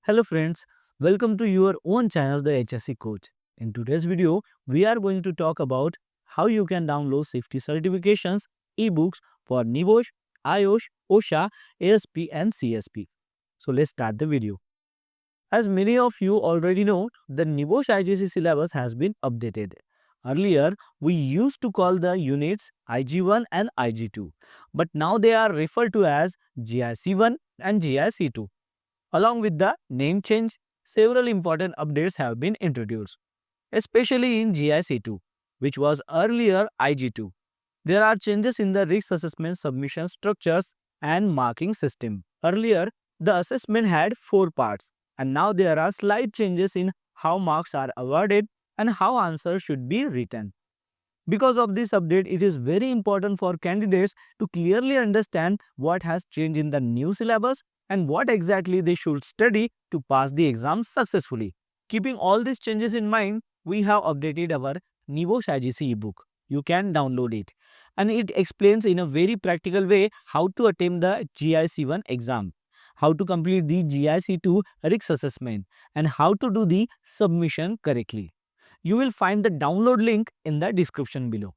Hello friends, welcome to your own channel The HSC Coach. In today's video, we are going to talk about how you can download safety certifications, ebooks for NIBOSH, IOSH, OSHA, ASP and CSP. So let's start the video. As many of you already know, the NIBOSH IGC syllabus has been updated. Earlier, we used to call the units IG1 and IG2, but now they are referred to as GIC1 and GIC2. Along with the name change, several important updates have been introduced, especially in GIC2, which was earlier IG2. There are changes in the risk assessment submission structures and marking system. Earlier, the assessment had 4 parts, and now there are slight changes in how marks are awarded and how answers should be written. Because of this update, it is very important for candidates to clearly understand what has changed in the new syllabus and what exactly they should study to pass the exam successfully. Keeping all these changes in mind, we have updated our NIBOSH IGC ebook. You can download it, and it explains in a very practical way how to attempt the GIC1 exam, how to complete the GIC2 risk assessment, and how to do the submission correctly. You will find the download link in the description below.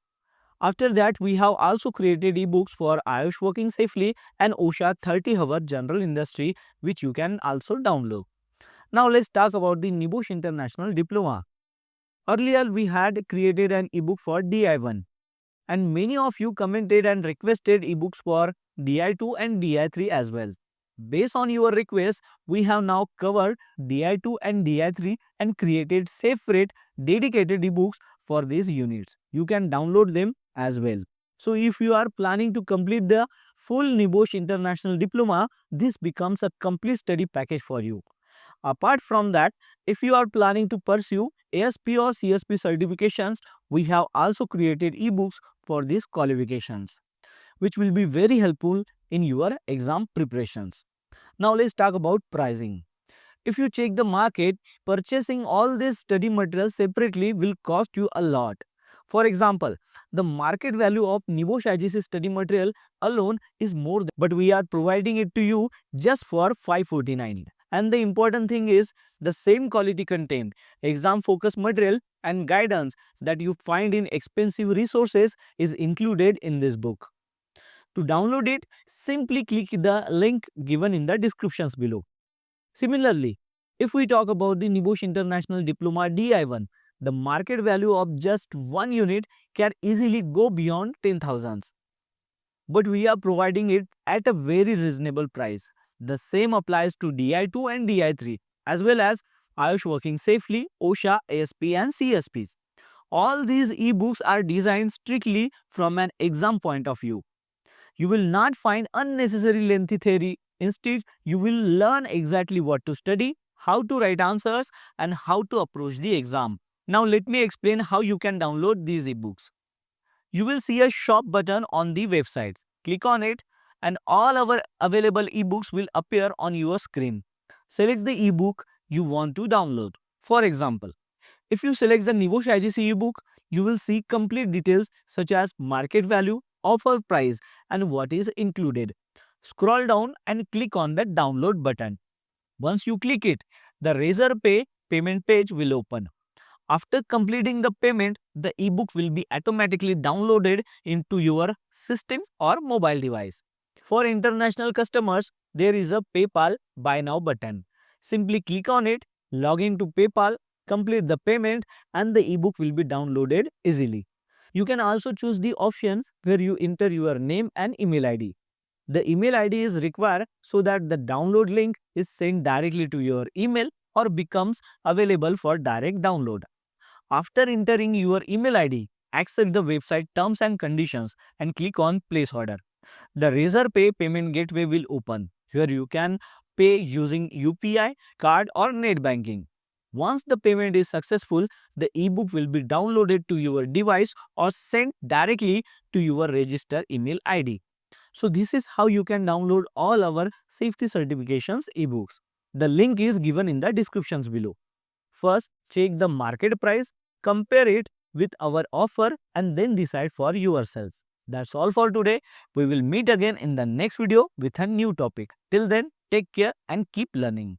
After that, we have also created ebooks for IOSH Working Safely and OSHA 30-hour General Industry, which you can also download. Now let's talk about the NIBOSH International Diploma. Earlier, we had created an ebook for DI1, and many of you commented and requested ebooks for DI2 and DI3 as well. Based on your request, we have now covered DI2 and DI3 and created separate dedicated ebooks for these units. You can download them as well. So if you are planning to complete the full NIBOSH International Diploma, this becomes a complete study package for you. Apart from that, if you are planning to pursue ASP or CSP certifications, we have also created ebooks for these qualifications, which will be very helpful in your exam preparations. Now let's talk about pricing. If you check the market, purchasing all these study materials separately will cost you a lot. For example, the market value of NIBOSH IGC study material alone is more than, but we are providing it to you just for 549. And the important thing is the same quality content, exam focused material and guidance that you find in expensive resources is included in this book. To download it, simply click the link given in the descriptions below. Similarly, if we talk about the NIBOSH International Diploma DI1, the market value of just one unit can easily go beyond 10,000. But we are providing it at a very reasonable price. The same applies to DI2 and DI3 as well as IOSH Working Safely, OSHA, ASP and CSPs. All these ebooks are designed strictly from an exam point of view. You will not find unnecessary lengthy theory. Instead, you will learn exactly what to study, how to write answers, and how to approach the exam. Now, let me explain how you can download these ebooks. You will see a shop button on the website. Click on it, and all our available ebooks will appear on your screen. Select the ebook you want to download. For example, if you select the NIBOSH IGC ebook, you will see complete details such as market value, offer price, and what is included. Scroll down and click on the download button. Once you click it, the Razorpay payment page will open. After completing the payment, the ebook will be automatically downloaded into your system or mobile device. For international customers, there is a PayPal Buy Now button. Simply click on it, log into PayPal, complete the payment, and the ebook will be downloaded easily. You can also choose the option where you enter your name and email ID. The email ID is required so that the download link is sent directly to your email or becomes available for direct download. After entering your email ID, accept the website terms and conditions and click on place order. The Razorpay payment gateway will open, where you can pay using UPI, card or net banking. Once the payment is successful, the ebook will be downloaded to your device or sent directly to your registered email ID. So this is how you can download all our safety certifications ebooks. The link is given in the descriptions below. First, check the market price, compare it with our offer and then decide for yourselves. That's all for today. We will meet again in the next video with a new topic. Till then, take care and keep learning.